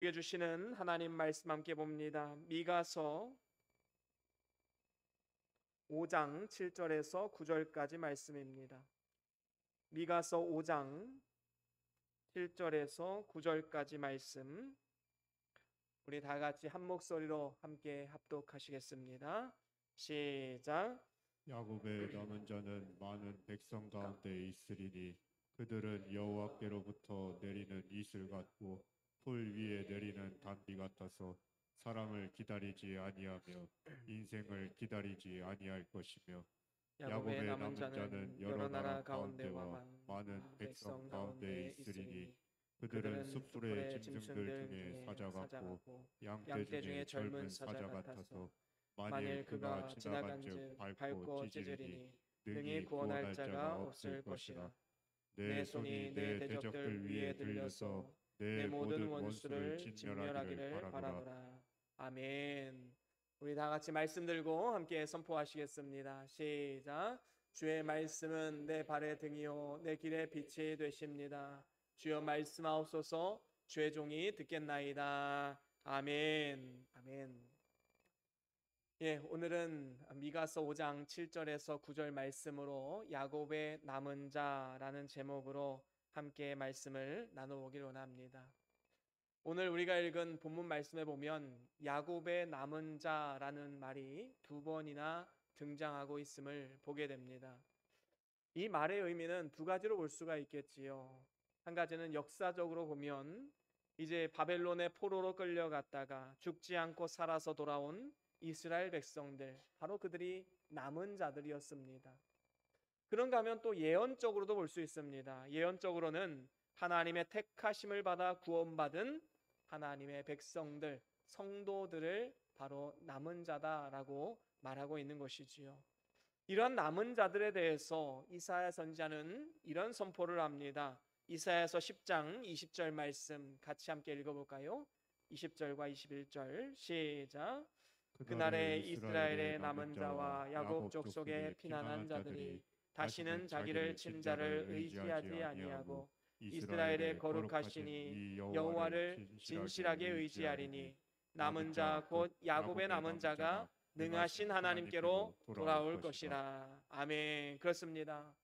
우리에게 주시는 하나님 말씀 함께 봅니다. 미가서 5장 7절에서 9절까지 말씀입니다. 미가서 5장 7절에서 9절까지 말씀, 우리 다 같이 한 목소리로 함께 합독하시겠습니다. 시작. 야곱의 남은 자는 많은 백성 가운데 있으리니 그들은 여호와께로부터 내리는 이슬 같고 풀 위에 내리는 단비 같아서 사람을 기다리지 아니하며 인생을 기다리지 아니할 것이며 야곱의 남은 자는 여러 나라 가운데와 많은 백성 가운데 있으리니 그들은 숲풀의 짐승들 중에 사자 같고 양떼 중에 젊은 사자 같아서 만일 그가 지나간즉 밟고 찢으리니 능히 구원할 자가 없을 것이라. 내 손이 내 대적들 위에 들려서 내 모든 원수를 진멸하기를 바라노라. 아멘. 우리 다 같이 말씀 들고 함께 선포하시겠습니다. 시작. 주의 말씀은 내 발의 등이요 내 길의 빛이 되십니다. 주여 말씀하옵소서. 주의 종이 듣겠나이다. 아멘. 아멘. 오늘은 미가서 5장 7절에서 9절 말씀으로 야곱의 남은 자라는 제목으로 함께 말씀을 나눠보기를 원합니다. 오늘 우리가 읽은 본문 말씀에 보면 야곱의 남은 자라는 말이 두 번이나 등장하고 있음을 보게 됩니다. 이 말의 의미는 두 가지로 볼 수가 있겠지요. 한 가지는 역사적으로 보면 이제 바벨론의 포로로 끌려갔다가 죽지 않고 살아서 돌아온 이스라엘 백성들, 바로 그들이 남은 자들이었습니다. 그런가 하면 또 예언적으로도 볼 수 있습니다. 예언적으로는 하나님의 택하심을 받아 구원받은 하나님의 백성들, 성도들을 바로 남은 자다라고 말하고 있는 것이지요. 이런 남은 자들에 대해서 이사야 선지자는 이런 선포를 합니다. 이사야서 10장 20절 말씀 같이 함께 읽어볼까요? 20절과 21절 시작. 그날에 이스라엘의 남은 자와 야곱 족속의 피난한 자들이 다시는 자기를 친 자를 의지하지 아니하고 이스라엘의 거룩하시니 여호와를 진실하게 의지하리니 남은 자 곧 야곱의 남은 자가 능하신 하나님께로 돌아올 것이라. 아멘. 그렇습니다.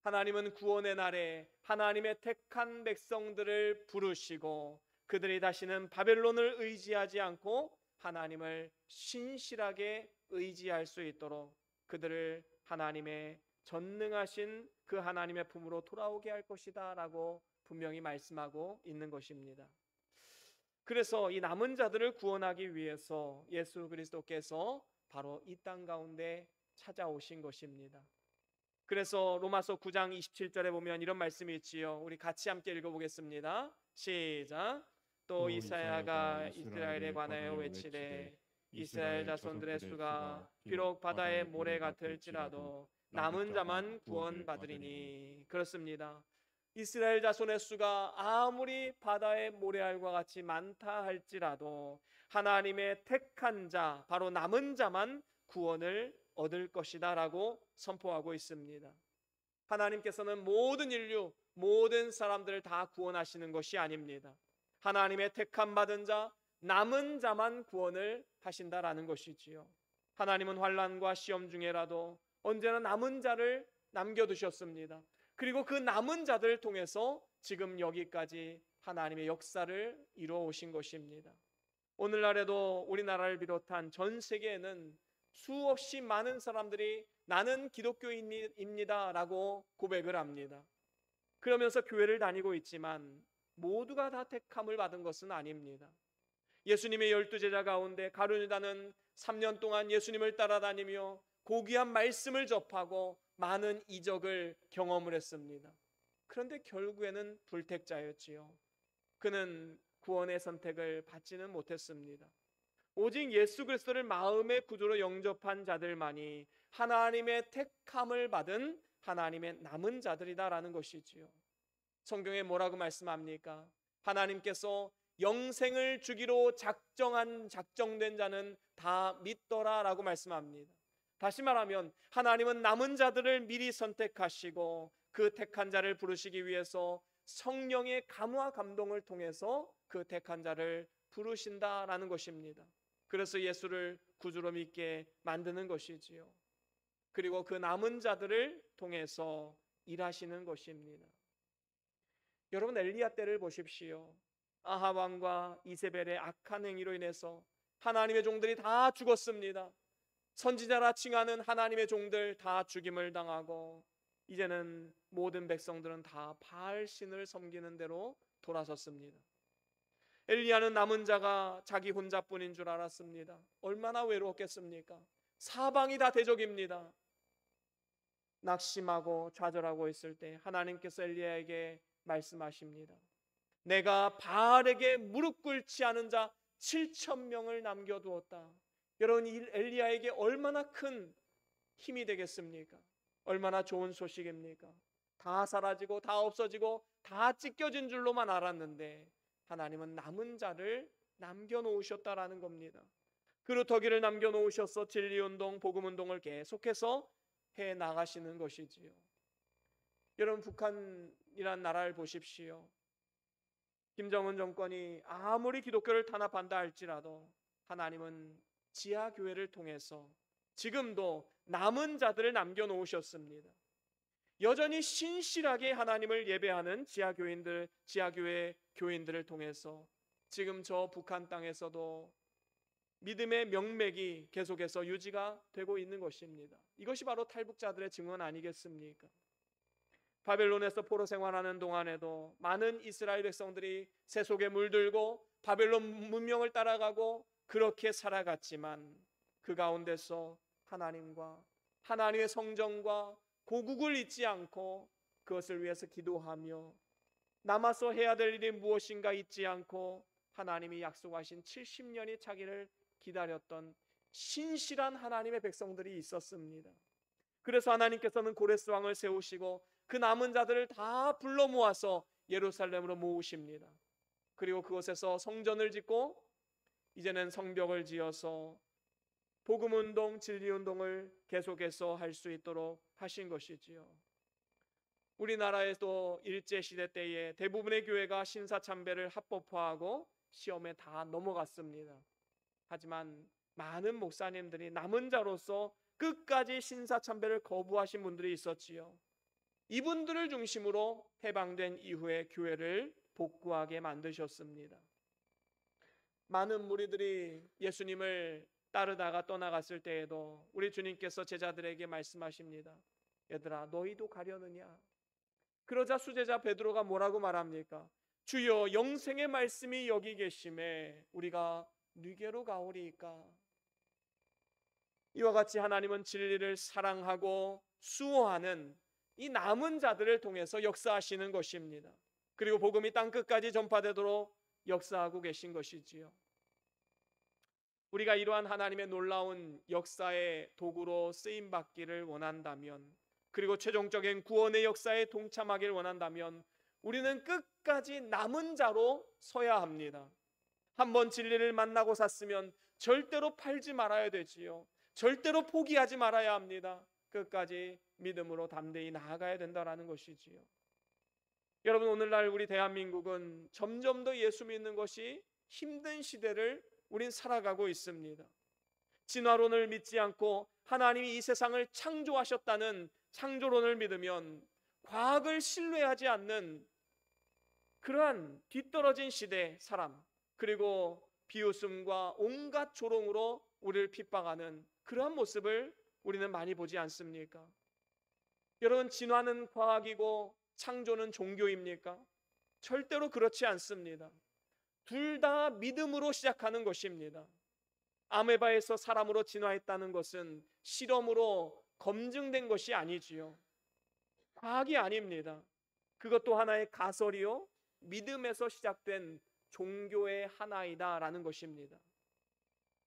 하나님은 구원의 날에 하나님의 택한 백성들을 부르시고 그들이 다시는 바벨론을 의지하지 않고 하나님을 신실하게 의지할 수 있도록 그들을 하나님의 전능하신 그 하나님의 품으로 돌아오게 할 것이다 라고 분명히 말씀하고 있는 것입니다. 그래서 이 남은 자들을 구원하기 위해서 예수 그리스도께서 바로 이 땅 가운데 찾아오신 것입니다. 그래서 로마서 9장 27절에 보면 이런 말씀이 있지요. 우리 같이 함께 읽어보겠습니다. 시작. 또 이사야가 이스라엘에 관하여 외치되 이스라엘 자손들의 수가 비록 바다의 모래 같을지라도 남은 자만 구원받으리니. 그렇습니다. 이스라엘 자손의 수가 아무리 바다의 모래알과 같이 많다 할지라도 하나님의 택한 자, 바로 남은 자만 구원을 얻을 것이다 라고 선포하고 있습니다. 하나님께서는 모든 인류, 모든 사람들을 다 구원하시는 것이 아닙니다. 하나님의 택함 받은 자, 남은 자만 구원을 하신다라는 것이지요. 하나님은 환난과 시험 중에라도 언제나 남은 자를 남겨두셨습니다. 그리고 그 남은 자들을 통해서 지금 여기까지 하나님의 역사를 이루어 오신 것입니다. 오늘날에도 우리나라를 비롯한 전 세계에는 수없이 많은 사람들이 나는 기독교인입니다 라고 고백을 합니다. 그러면서 교회를 다니고 있지만 모두가 다 택함을 받은 것은 아닙니다. 예수님의 12제자 가운데 가룟유다는 3년 동안 예수님을 따라다니며 고귀한 말씀을 접하고 많은 이적을 경험을 했습니다. 그런데 결국에는 불택자였지요. 그는 구원의 선택을 받지는 못했습니다. 오직 예수 그리스도를 마음의 구주로 영접한 자들만이 하나님의 택함을 받은 하나님의 남은 자들이다라는 것이지요. 성경에 뭐라고 말씀합니까? 하나님께서 영생을 주기로 작정된 자는 다 믿더라라고 말씀합니다. 다시 말하면 하나님은 남은 자들을 미리 선택하시고 그 택한 자를 부르시기 위해서 성령의 감화 감동을 통해서 그 택한 자를 부르신다라는 것입니다. 그래서 예수를 구주로 믿게 만드는 것이지요. 그리고 그 남은 자들을 통해서 일하시는 것입니다. 여러분, 엘리야 때를 보십시오. 아합 왕과 이세벨의 악한 행위로 인해서 하나님의 종들이 다 죽었습니다. 선지자라 칭하는 하나님의 종들 다 죽임을 당하고 이제는 모든 백성들은 다 바알 신을 섬기는 대로 돌아섰습니다. 엘리야는 남은 자가 자기 혼자뿐인 줄 알았습니다. 얼마나 외로웠겠습니까? 사방이 다 대적입니다. 낙심하고 좌절하고 있을 때 하나님께서 엘리야에게 말씀하십니다. 내가 바알에게 무릎 꿇지 않은 자 7,000명을 남겨두었다. 여러분, 이 엘리야에게 얼마나 큰 힘이 되겠습니까? 얼마나 좋은 소식입니까? 다 사라지고 다 없어지고 다 찢겨진 줄로만 알았는데 하나님은 남은 자를 남겨놓으셨다라는 겁니다. 그루터기를 남겨놓으셔서 진리운동, 복음운동을 계속해서 해 나가시는 것이지요. 여러분, 북한이란 나라를 보십시오. 김정은 정권이 아무리 기독교를 탄압한다 할지라도 하나님은 지하교회를 통해서 지금도 남은 자들을 남겨놓으셨습니다. 여전히 신실하게 하나님을 예배하는 지하교회 교인들을 통해서 지금 저 북한 땅에서도 믿음의 명맥이 계속해서 유지가 되고 있는 것입니다. 이것이 바로 탈북자들의 증언 아니겠습니까? 바벨론에서 포로 생활하는 동안에도 많은 이스라엘 백성들이 새 속에 물들고 바벨론 문명을 따라가고 그렇게 살아갔지만 그 가운데서 하나님과 하나님의 성정과 고국을 잊지 않고 그것을 위해서 기도하며 남아서 해야 될 일이 무엇인가 잊지 않고 하나님이 약속하신 70년이 차기를 기다렸던 신실한 하나님의 백성들이 있었습니다. 그래서 하나님께서는 고레스 왕을 세우시고 그 남은 자들을 다 불러 모아서 예루살렘으로 모으십니다. 그리고 그곳에서 성전을 짓고 이제는 성벽을 지어서 복음운동, 진리운동을 계속해서 할 수 있도록 하신 것이지요. 우리나라에도 일제시대 때에 대부분의 교회가 신사참배를 합법화하고 시험에 다 넘어갔습니다. 하지만 많은 목사님들이 남은 자로서 끝까지 신사참배를 거부하신 분들이 있었지요. 이분들을 중심으로 해방된 이후에 교회를 복구하게 만드셨습니다. 많은 무리들이 예수님을 따르다가 떠나갔을 때에도 우리 주님께서 제자들에게 말씀하십니다. 얘들아, 너희도 가려느냐? 그러자 수제자 베드로가 뭐라고 말합니까? 주여, 영생의 말씀이 여기 계심에 우리가 누게로 가오리이까? 이와 같이 하나님은 진리를 사랑하고 수호하는 이 남은 자들을 통해서 역사하시는 것입니다. 그리고 복음이 땅 끝까지 전파되도록 역사하고 계신 것이지요. 우리가 이러한 하나님의 놀라운 역사의 도구로 쓰임받기를 원한다면, 그리고 최종적인 구원의 역사에 동참하기를 원한다면 우리는 끝까지 남은 자로 서야 합니다. 한번 진리를 만나고 샀으면 절대로 팔지 말아야 되지요. 절대로 포기하지 말아야 합니다. 끝까지 믿음으로 담대히 나아가야 된다는 것이지요. 여러분, 오늘날 우리 대한민국은 점점 더 예수 믿는 것이 힘든 시대를 우린 살아가고 있습니다. 진화론을 믿지 않고 하나님이 이 세상을 창조하셨다는 창조론을 믿으면 과학을 신뢰하지 않는 그러한 뒤떨어진 시대 사람, 그리고 비웃음과 온갖 조롱으로 우리를 핍박하는 그러한 모습을 우리는 많이 보지 않습니까? 여러분, 진화는 과학이고 창조는 종교입니까? 절대로 그렇지 않습니다. 둘 다 믿음으로 시작하는 것입니다. 아메바에서 사람으로 진화했다는 것은 실험으로 검증된 것이 아니지요. 과학이 아닙니다. 그것도 하나의 가설이요, 믿음에서 시작된 종교의 하나이다라는 것입니다.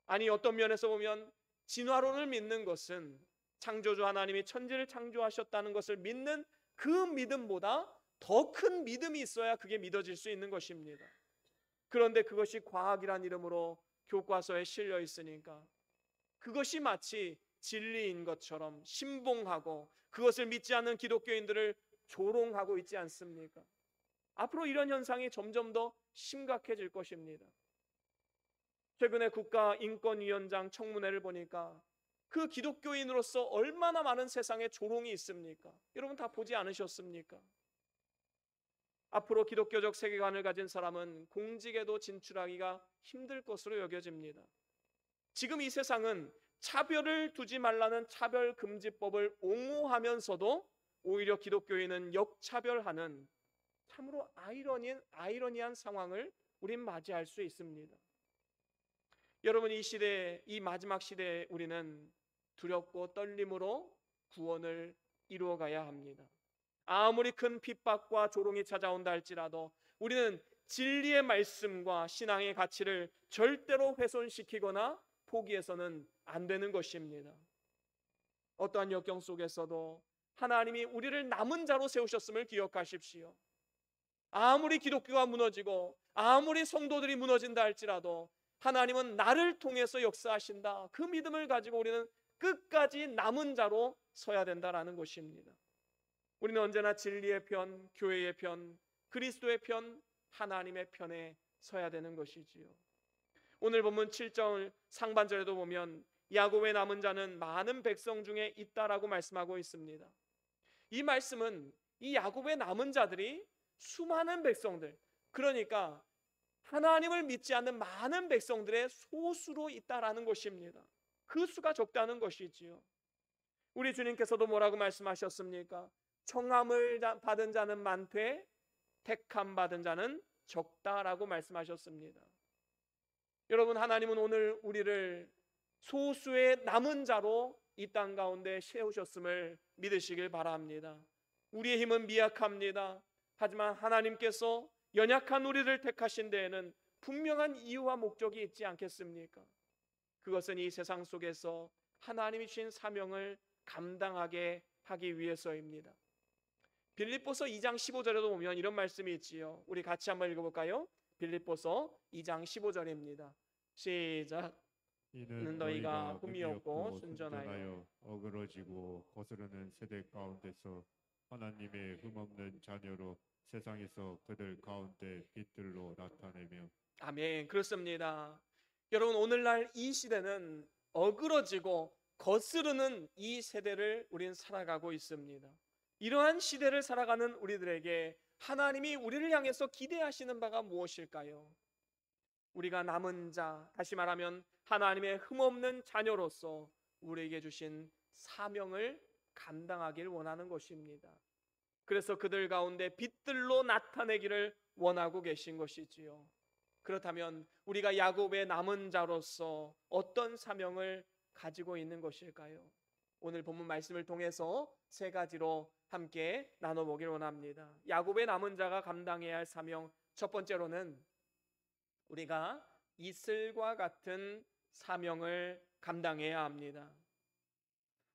아니, 어떤 면에서 보면 진화론을 믿는 것은 창조주 하나님이 천지를 창조하셨다는 것을 믿는 그 믿음보다 더 큰 믿음이 있어야 그게 믿어질 수 있는 것입니다. 그런데 그것이 과학이란 이름으로 교과서에 실려 있으니까 그것이 마치 진리인 것처럼 신봉하고 그것을 믿지 않는 기독교인들을 조롱하고 있지 않습니까? 앞으로 이런 현상이 점점 더 심각해질 것입니다. 최근에 국가인권위원장 청문회를 보니까 그 기독교인으로서 얼마나 많은 세상에 조롱이 있습니까? 여러분 다 보지 않으셨습니까? 앞으로 기독교적 세계관을 가진 사람은 공직에도 진출하기가 힘들 것으로 여겨집니다. 지금 이 세상은 차별을 두지 말라는 차별금지법을 옹호하면서도 오히려 기독교인은 역차별하는 참으로 아이러니한 상황을 우린 맞이할 수 있습니다. 여러분, 이 시대, 이 마지막 시대에 우리는 두렵고 떨림으로 구원을 이루어가야 합니다. 아무리 큰 핍박과 조롱이 찾아온다 할지라도 우리는 진리의 말씀과 신앙의 가치를 절대로 훼손시키거나 포기해서는 안 되는 것입니다. 어떠한 역경 속에서도 하나님이 우리를 남은 자로 세우셨음을 기억하십시오. 아무리 기독교가 무너지고 아무리 성도들이 무너진다 할지라도 하나님은 나를 통해서 역사하신다. 그 믿음을 가지고 우리는 끝까지 남은 자로 서야 된다라는 것입니다. 우리는 언제나 진리의 편, 교회의 편, 그리스도의 편, 하나님의 편에 서야 되는 것이지요. 오늘 본문 7절 상반절에도 보면 야곱의 남은 자는 많은 백성 중에 있다라고 말씀하고 있습니다. 이 말씀은 이 야곱의 남은 자들이 수많은 백성들, 그러니까 하나님을 믿지 않는 많은 백성들의 소수로 있다라는 것입니다. 그 수가 적다는 것이지요. 우리 주님께서도 뭐라고 말씀하셨습니까? 청함을 받은 자는 많되 택함 받은 자는 적다라고 말씀하셨습니다. 여러분, 하나님은 오늘 우리를 소수의 남은 자로 이 땅 가운데 세우셨음을 믿으시길 바랍니다. 우리의 힘은 미약합니다. 하지만 하나님께서 연약한 우리를 택하신 데에는 분명한 이유와 목적이 있지 않겠습니까? 그것은 이 세상 속에서 하나님이 주신 사명을 감당하게 하기 위해서입니다. 빌립보서 2장 15절에도 보면 이런 말씀이 있지요. 우리 같이 한번 읽어볼까요? 빌립보서 2장 15절입니다. 시작. 이는 너희가 꿈이 꿈이 없고 없고 순전하여 순전하여 어그러지고 거스르는 세대 가운데서 하나님의 흠없는 자녀로 세상에서 그들 가운데 빛들로 나타내며. 아멘. 그렇습니다. 여러분, 오늘날 이 시대는 어그러지고 거스르는 이 세대를 우린 살아가고 있습니다. 이러한 시대를 살아가는 우리들에게 하나님이 우리를 향해서 기대하시는 바가 무엇일까요? 우리가 남은 자, 다시 말하면 하나님의 흠없는 자녀로서 우리에게 주신 사명을 감당하길 원하는 것입니다. 그래서 그들 가운데 빛들로 나타내기를 원하고 계신 것이지요. 그렇다면 우리가 야곱의 남은 자로서 어떤 사명을 가지고 있는 것일까요? 오늘 본문 말씀을 통해서 세 가지로 함께 나눠보길 원합니다. 야곱의 남은 자가 감당해야 할 사명, 첫 번째로는 우리가 이슬과 같은 사명을 감당해야 합니다.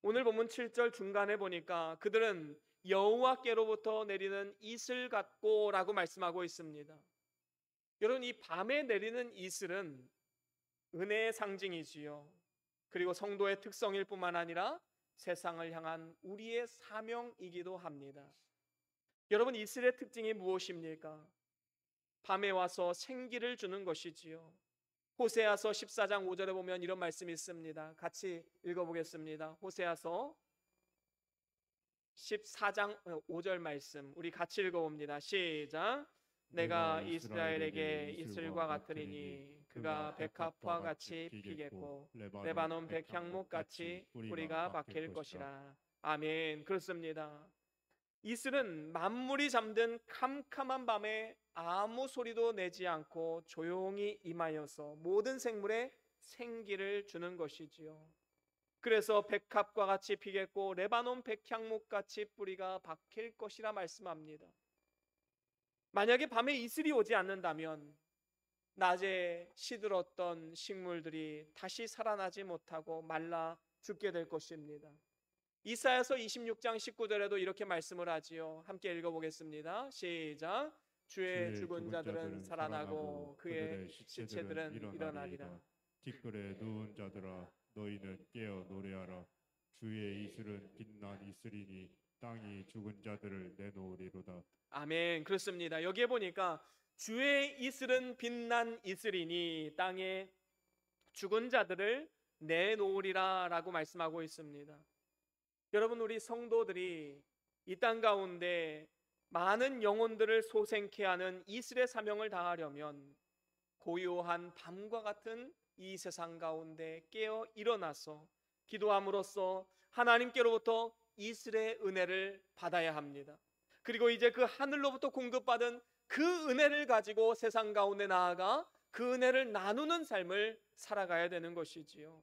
오늘 본문 7절 중간에 보니까 그들은 여호와께로부터 내리는 이슬 같고라고 말씀하고 있습니다. 여러분, 이 밤에 내리는 이슬은 은혜의 상징이지요. 그리고 성도의 특성일 뿐만 아니라 세상을 향한 우리의 사명이기도 합니다. 여러분, 이슬의 특징이 무엇입니까? 밤에 와서 생기를 주는 것이지요. 호세아서 14장 5절에 보면 이런 말씀이 있습니다. 같이 읽어보겠습니다. 호세아서 14장 5절 말씀 우리 같이 읽어봅니다. 시작. 내가 이스라엘에게 이슬과 같으리니 그가 백합화 같이 피겠고 레바논 백향목 같이 뿌리가 박힐 것이라. 아멘. 그렇습니다. 이슬은 만물이 잠든 캄캄한 밤에 아무 소리도 내지 않고 조용히 임하여서 모든 생물에 생기를 주는 것이지요. 그래서 백합과 같이 피겠고 레바논 백향목 같이 뿌리가 박힐 것이라 말씀합니다. 만약에 밤에 이슬이 오지 않는다면 낮에 시들었던 식물들이 다시 살아나지 못하고 말라 죽게 될 것입니다. 이사야서 26장 19절에도 이렇게 말씀을 하지요. 함께 읽어보겠습니다. 시작. 주의 죽은 자들은 살아나고 그의 시체들은 일어나리라. 티끌에 누운 자들아 너희는 깨어 노래하라. 주의 이슬은 빛난 이슬이니 땅이 죽은 자들을 내놓으리로다. 아멘. 그렇습니다. 여기에 보니까 주의 이슬은 빛난 이슬이니 땅에 죽은 자들을 내놓으리라 라고 말씀하고 있습니다. 여러분, 우리 성도들이 이 땅 가운데 많은 영혼들을 소생케 하는 이슬의 사명을 다하려면 고요한 밤과 같은 이 세상 가운데 깨어 일어나서 기도함으로써 하나님께로부터 이슬의 은혜를 받아야 합니다. 그리고 이제 그 하늘로부터 공급받은 그 은혜를 가지고 세상 가운데 나아가 그 은혜를 나누는 삶을 살아가야 되는 것이지요.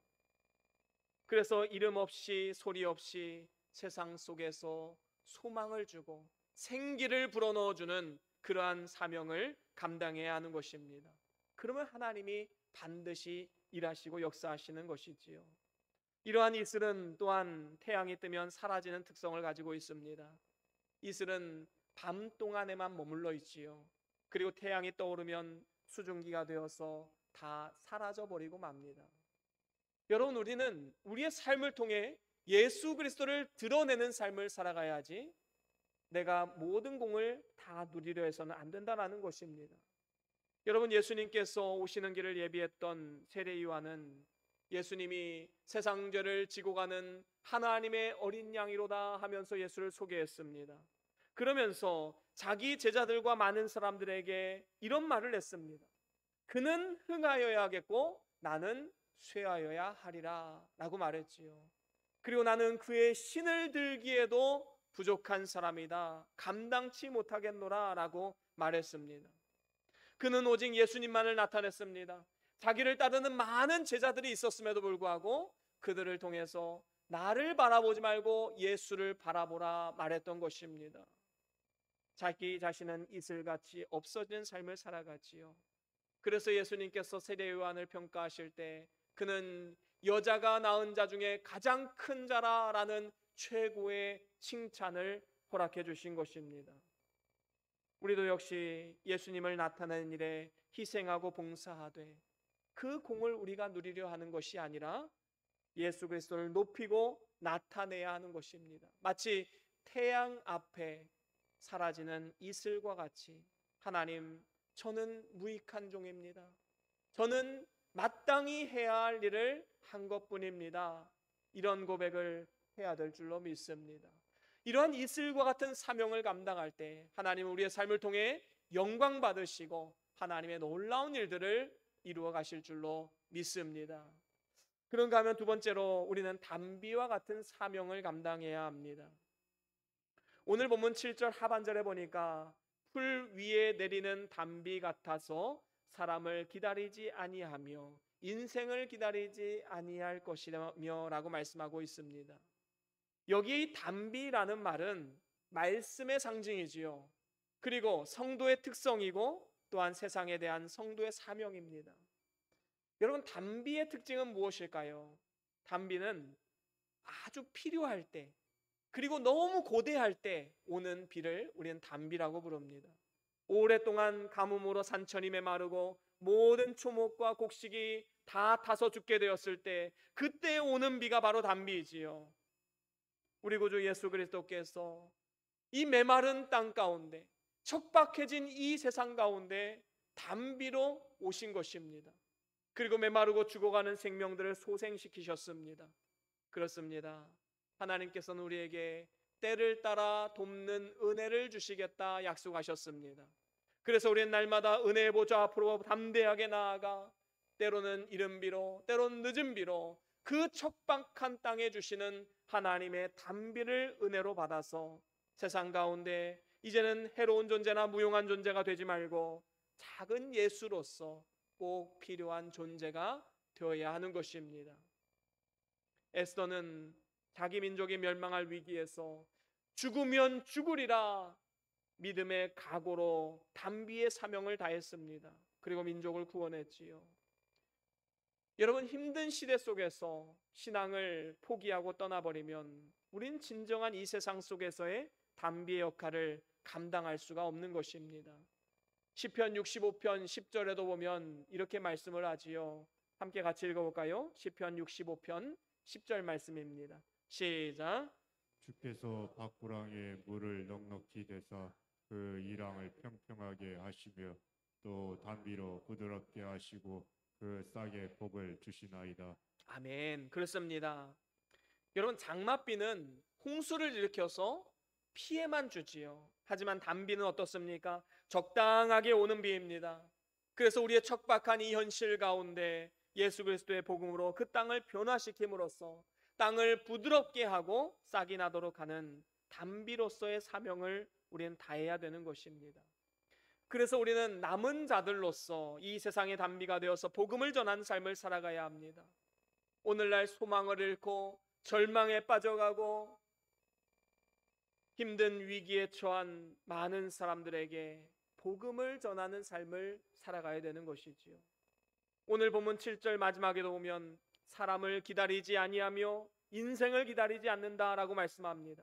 그래서 이름 없이 소리 없이 세상 속에서 소망을 주고 생기를 불어넣어주는 그러한 사명을 감당해야 하는 것입니다. 그러면 하나님이 반드시 일하시고 역사하시는 것이지요. 이러한 이슬은 또한 태양이 뜨면 사라지는 특성을 가지고 있습니다. 이슬은 밤 동안에만 머물러 있지요. 그리고 태양이 떠오르면 수증기가 되어서 다 사라져 버리고 맙니다. 여러분, 우리는 우리의 삶을 통해 예수 그리스도를 드러내는 삶을 살아가야지 내가 모든 공을 다 누리려 해서는 안 된다는 것입니다. 여러분, 예수님께서 오시는 길을 예비했던 세례 요한은 예수님이 세상 죄를 지고 가는 하나님의 어린 양이로다 하면서 예수를 소개했습니다. 그러면서 자기 제자들과 많은 사람들에게 이런 말을 했습니다. 그는 흥하여야 하겠고 나는 쇠하여야 하리라 라고 말했지요. 그리고 나는 그의 신을 들기에도 부족한 사람이다, 감당치 못하겠노라 라고 말했습니다. 그는 오직 예수님만을 나타냈습니다. 자기를 따르는 많은 제자들이 있었음에도 불구하고 그들을 통해서 나를 바라보지 말고 예수를 바라보라 말했던 것입니다. 자기 자신은 이슬같이 없어진 삶을 살아갔지요. 그래서 예수님께서 세례 요한을 평가하실 때 그는 여자가 낳은 자 중에 가장 큰 자라라는 최고의 칭찬을 허락해 주신 것입니다. 우리도 역시 예수님을 나타내는 일에 희생하고 봉사하되 그 공을 우리가 누리려 하는 것이 아니라 예수 그리스도를 높이고 나타내야 하는 것입니다. 마치 태양 앞에 사라지는 이슬과 같이 하나님, 저는 무익한 종입니다. 저는 마땅히 해야 할 일을 한 것뿐입니다. 이런 고백을 해야 될 줄로 믿습니다. 이러한 이슬과 같은 사명을 감당할 때 하나님은 우리의 삶을 통해 영광 받으시고 하나님의 놀라운 일들을 이루어 가실 줄로 믿습니다. 그런가 하면 두 번째로 우리는 담비와 같은 사명을 감당해야 합니다. 오늘 본문 7절 하반절에 보니까 풀 위에 내리는 담비 같아서 사람을 기다리지 아니하며 인생을 기다리지 아니할 것이며 라고 말씀하고 있습니다. 여기 이 담비라는 말은 말씀의 상징이지요. 그리고 성도의 특성이고 또한 세상에 대한 성도의 사명입니다. 여러분, 담비의 특징은 무엇일까요? 담비는 아주 필요할 때 그리고 너무 고대할 때 오는 비를 우리는 담비라고 부릅니다. 오랫동안 가뭄으로 산천이 메마르고 모든 초목과 곡식이 다 타서 죽게 되었을 때 그때 오는 비가 바로 담비이지요. 우리 구주 예수 그리스도께서 이 메마른 땅 가운데 척박해진 이 세상 가운데 담비로 오신 것입니다. 그리고 메마르고 죽어가는 생명들을 소생시키셨습니다. 그렇습니다. 하나님께서는 우리에게 때를 따라 돕는 은혜를 주시겠다 약속하셨습니다. 그래서 우리는 날마다 은혜의 보좌 앞으로 담대하게 나아가 때로는 이른 비로 때로는 늦은 비로 그 척박한 땅에 주시는 하나님의 담비를 은혜로 받아서 세상 가운데 이제는 해로운 존재나 무용한 존재가 되지 말고 작은 예수로서 꼭 필요한 존재가 되어야 하는 것입니다. 에스더는 자기 민족이 멸망할 위기에서 죽으면 죽으리라 믿음의 각오로 담비의 사명을 다했습니다. 그리고 민족을 구원했지요. 여러분, 힘든 시대 속에서 신앙을 포기하고 떠나버리면 우린 진정한 이 세상 속에서의 담비의 역할을 감당할 수가 없는 것입니다. 시편 65편 10절에도 보면 이렇게 말씀을 하지요. 함께 같이 읽어볼까요? 시편 65편 10절 말씀입니다. 시작. 주께서 밭구랑에 물을 넉넉히 대사 그 이랑을 평평하게 하시며 또 단비로 부드럽게 하시고 그 싹에 복을 주시나이다. 아멘. 그렇습니다. 여러분, 장맛비는 홍수를 일으켜서 피해만 주지요. 하지만 단비는 어떻습니까? 적당하게 오는 비입니다. 그래서 우리의 척박한 이 현실 가운데 예수 그리스도의 복음으로 그 땅을 변화시킴으로써 땅을 부드럽게 하고 싹이 나도록 하는 단비로서의 사명을 우리는 다해야 되는 것입니다. 그래서 우리는 남은 자들로서 이 세상의 단비가 되어서 복음을 전하는 삶을 살아가야 합니다. 오늘날 소망을 잃고 절망에 빠져가고 힘든 위기에 처한 많은 사람들에게 복음을 전하는 삶을 살아가야 되는 것이지요. 오늘 본문 7절 마지막에도 보면 사람을 기다리지 아니하며 인생을 기다리지 않는다라고 말씀합니다.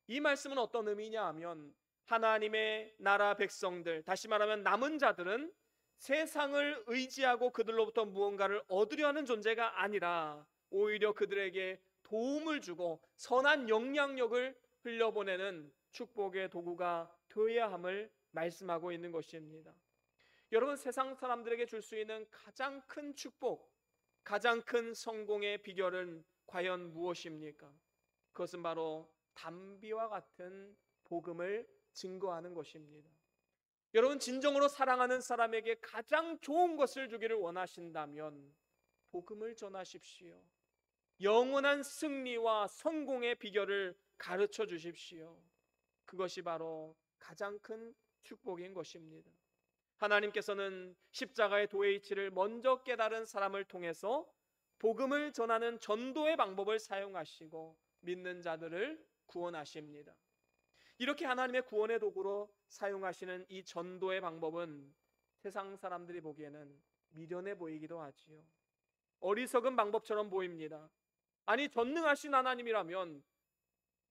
이 말씀은 어떤 의미냐 하면 하나님의 나라 백성들, 다시 말하면 남은 자들은 세상을 의지하고 그들로부터 무언가를 얻으려 하는 존재가 아니라 오히려 그들에게 도움을 주고 선한 영향력을 흘려보내는 축복의 도구가 되어야 함을 말씀하고 있는 것입니다. 여러분, 세상 사람들에게 줄 수 있는 가장 큰 축복, 가장 큰 성공의 비결은 과연 무엇입니까? 그것은 바로 단비와 같은 복음을 증거하는 것입니다. 여러분, 진정으로 사랑하는 사람에게 가장 좋은 것을 주기를 원하신다면 복음을 전하십시오. 영원한 승리와 성공의 비결을 가르쳐 주십시오. 그것이 바로 가장 큰 축복인 것입니다. 하나님께서는 십자가의 도의 이치를 먼저 깨달은 사람을 통해서 복음을 전하는 전도의 방법을 사용하시고 믿는 자들을 구원하십니다. 이렇게 하나님의 구원의 도구로 사용하시는 이 전도의 방법은 세상 사람들이 보기에는 미련해 보이기도 하지요. 어리석은 방법처럼 보입니다. 아니, 전능하신 하나님이라면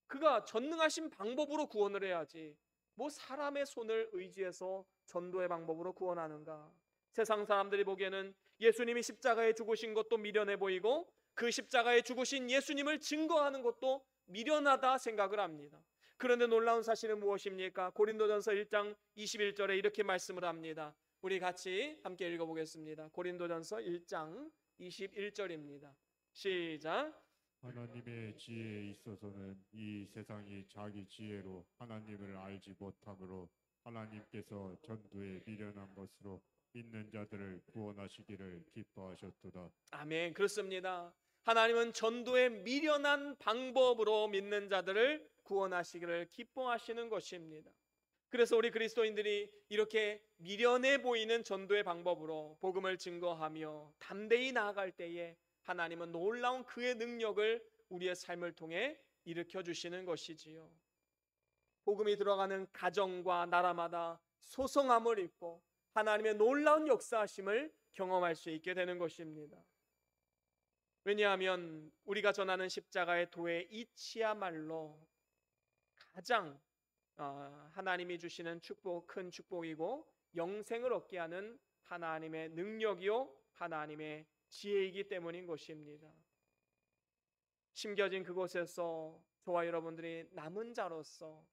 그가 전능하신 방법으로 구원을 해야지 뭐 사람의 손을 의지해서 전도의 방법으로 구원하는가? 세상 사람들이 보기에는 예수님이 십자가에 죽으신 것도 미련해 보이고 그 십자가에 죽으신 예수님을 증거하는 것도 미련하다 생각을 합니다. 그런데 놀라운 사실은 무엇입니까? 고린도전서 1장 21절에 이렇게 말씀을 합니다. 우리 같이 함께 읽어보겠습니다. 고린도전서 1장 21절입니다. 시작. 하나님의 지혜에 있어서는 이 세상이 자기 지혜로 하나님을 알지 못하므로 하나님께서 전도에 미련한 것으로 믿는 자들을 구원하시기를 기뻐하셨도다. 아멘. 그렇습니다. 하나님은 전도의 미련한 방법으로 믿는 자들을 구원하시기를 기뻐하시는 것입니다. 그래서 우리 그리스도인들이 이렇게 미련해 보이는 전도의 방법으로 복음을 증거하며 담대히 나아갈 때에 하나님은 놀라운 그의 능력을 우리의 삶을 통해 일으켜 주시는 것이지요. 복음이 들어가는 가정과 나라마다 소성함을 입고 하나님의 놀라운 역사하심을 경험할 수 있게 되는 것입니다. 왜냐하면 우리가 전하는 십자가의 도의 이치야말로 가장 하나님이 주시는 축복, 큰 축복이고 영생을 얻게 하는 하나님의 능력이요 하나님의 지혜이기 때문인 것입니다. 심겨진 그곳에서 저와 여러분들이 남은 자로서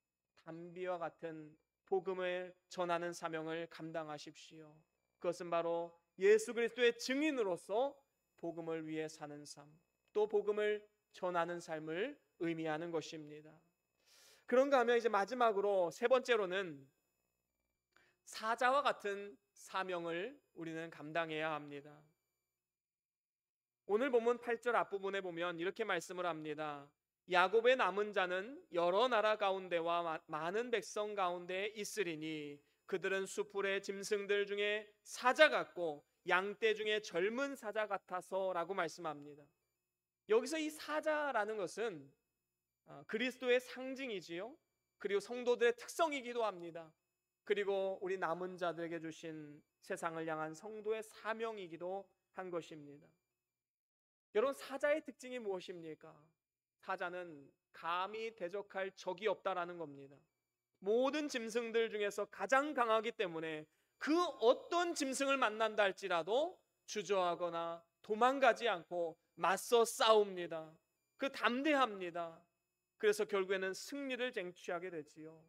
단비와 같은 복음을 전하는 사명을 감당하십시오. 그것은 바로 예수 그리스도의 증인으로서 복음을 위해 사는 삶, 또 복음을 전하는 삶을 의미하는 것입니다. 그런가 하면 이제 마지막으로 세 번째로는 사자와 같은 사명을 우리는 감당해야 합니다. 오늘 본문 8절 앞부분에 보면 이렇게 말씀을 합니다. 야곱의 남은 자는 여러 나라 가운데와 많은 백성 가운데 있으리니 그들은 수풀의 짐승들 중에 사자 같고 양떼 중에 젊은 사자 같아서 라고 말씀합니다. 여기서 이 사자라는 것은 그리스도의 상징이지요. 그리고 성도들의 특성이기도 합니다. 그리고 우리 남은 자들에게 주신 세상을 향한 성도의 사명이기도 한 것입니다. 여러분, 사자의 특징이 무엇입니까? 사자는 감히 대적할 적이 없다라는 겁니다. 모든 짐승들 중에서 가장 강하기 때문에 그 어떤 짐승을 만난다 할지라도 주저하거나 도망가지 않고 맞서 싸웁니다. 그 담대합니다. 그래서 결국에는 승리를 쟁취하게 되지요.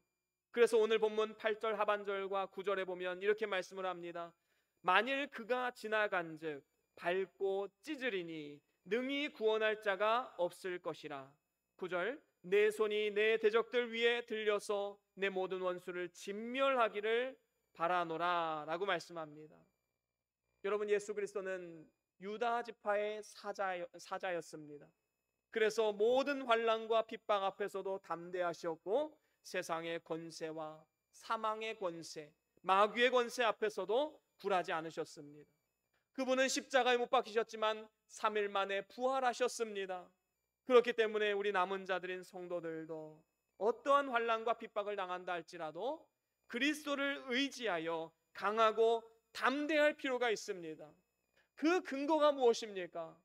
그래서 오늘 본문 8절 하반절과 9절에 보면 이렇게 말씀을 합니다. 만일 그가 지나간즉 밟고 찢으리니 능히 구원할 자가 없을 것이라. 9절 내 손이 내 대적들 위에 들려서 내 모든 원수를 진멸하기를 바라노라 라고 말씀합니다. 여러분, 예수 그리스도는 유다 지파의 사자였습니다. 그래서 모든 환난과 핍박 앞에서도 담대하셨고 세상의 권세와 사망의 권세, 마귀의 권세 앞에서도 굴하지 않으셨습니다. 그분은 십자가에 못 박히셨지만 3일 만에 부활하셨습니다. 그렇기 때문에 우리 남은 자들인 성도들도 어떠한 환난과 핍박을 당한다 할지라도 그리스도를 의지하여 강하고 담대할 필요가 있습니다. 그 근거가 무엇입니까?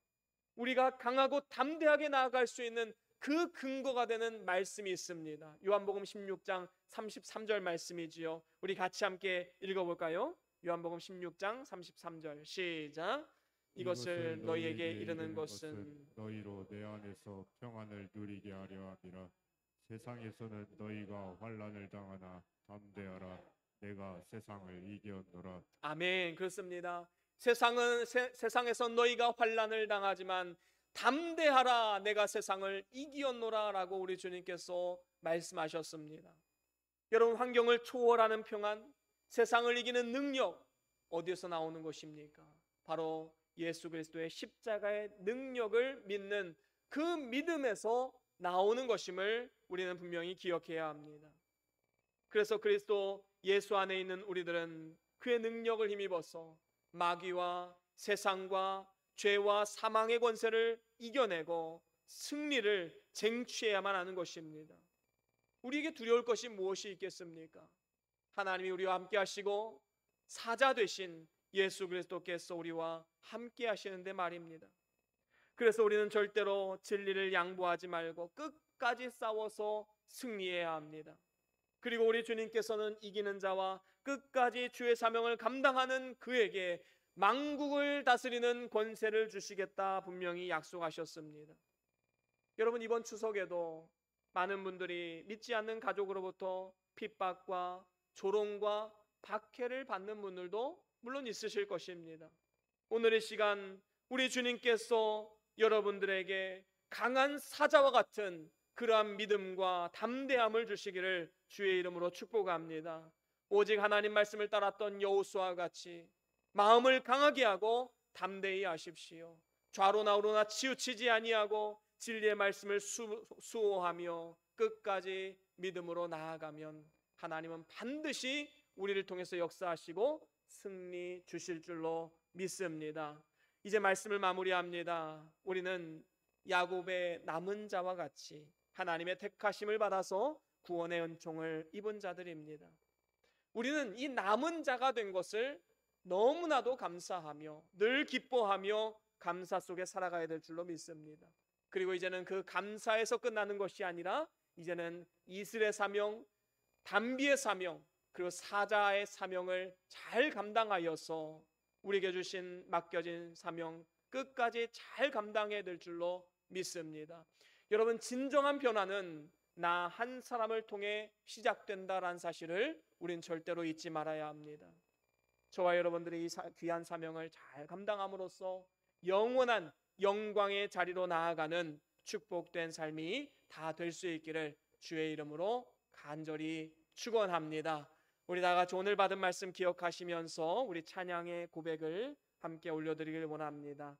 우리가 강하고 담대하게 나아갈 수 있는 그 근거가 되는 말씀이 있습니다. 요한복음 16장 33절 말씀이지요. 우리 같이 함께 읽어볼까요? 요한복음 16장 33절 시작. 이것을 너희에게 이르는 것은 너희로 내 안에서 평안을 누리게 하려 함이라. 세상에서는 너희가 환난을 당하나 담대하라. 내가 세상을 이겼노라. 아멘. 그렇습니다. 세상에서 너희가 환난을 당하지만 담대하라, 내가 세상을 이기었노라 라고 우리 주님께서 말씀하셨습니다. 여러분, 환경을 초월하는 평안, 세상을 이기는 능력 어디에서 나오는 것입니까? 바로 예수 그리스도의 십자가의 능력을 믿는 그 믿음에서 나오는 것임을 우리는 분명히 기억해야 합니다. 그래서 그리스도 예수 안에 있는 우리들은 그의 능력을 힘입어서 마귀와 세상과 죄와 사망의 권세를 이겨내고 승리를 쟁취해야만 하는 것입니다. 우리에게 두려울 것이 무엇이 있겠습니까? 하나님이 우리와 함께 하시고 사자 되신 예수 그리스도께서 우리와 함께 하시는데 말입니다. 그래서 우리는 절대로 진리를 양보하지 말고 끝까지 싸워서 승리해야 합니다. 그리고 우리 주님께서는 이기는 자와 끝까지 주의 사명을 감당하는 그에게 만국을 다스리는 권세를 주시겠다 분명히 약속하셨습니다. 여러분, 이번 추석에도 많은 분들이 믿지 않는 가족으로부터 핍박과 조롱과 박해를 받는 분들도 물론 있으실 것입니다. 오늘 이 시간 우리 주님께서 여러분들에게 강한 사자와 같은 그러한 믿음과 담대함을 주시기를 주의 이름으로 축복합니다. 오직 하나님 말씀을 따랐던 여호수아와 같이 마음을 강하게 하고 담대히 하십시오. 좌로나 우로나 치우치지 아니하고 진리의 말씀을 수호하며 끝까지 믿음으로 나아가면 하나님은 반드시 우리를 통해서 역사하시고 승리 주실 줄로 믿습니다. 이제 말씀을 마무리합니다. 우리는 야곱의 남은 자와 같이 하나님의 택하심을 받아서 구원의 은총을 입은 자들입니다. 우리는 이 남은 자가 된 것을 너무나도 감사하며 늘 기뻐하며 감사 속에 살아가야 될 줄로 믿습니다. 그리고 이제는 그 감사에서 끝나는 것이 아니라 이제는 이슬의 사명, 단비의 사명, 그리고 사자의 사명을 잘 감당하여서 우리에게 주신 맡겨진 사명 끝까지 잘 감당해야 될 줄로 믿습니다. 여러분, 진정한 변화는 나 한 사람을 통해 시작된다라는 사실을 우린 절대로 잊지 말아야 합니다. 저와 여러분들이 이 귀한 사명을 잘 감당함으로써 영원한 영광의 자리로 나아가는 축복된 삶이 다 될 수 있기를 주의 이름으로 간절히 축원합니다. 우리 다 같이 오늘 받은 말씀 기억하시면서 우리 찬양의 고백을 함께 올려드리길 원합니다.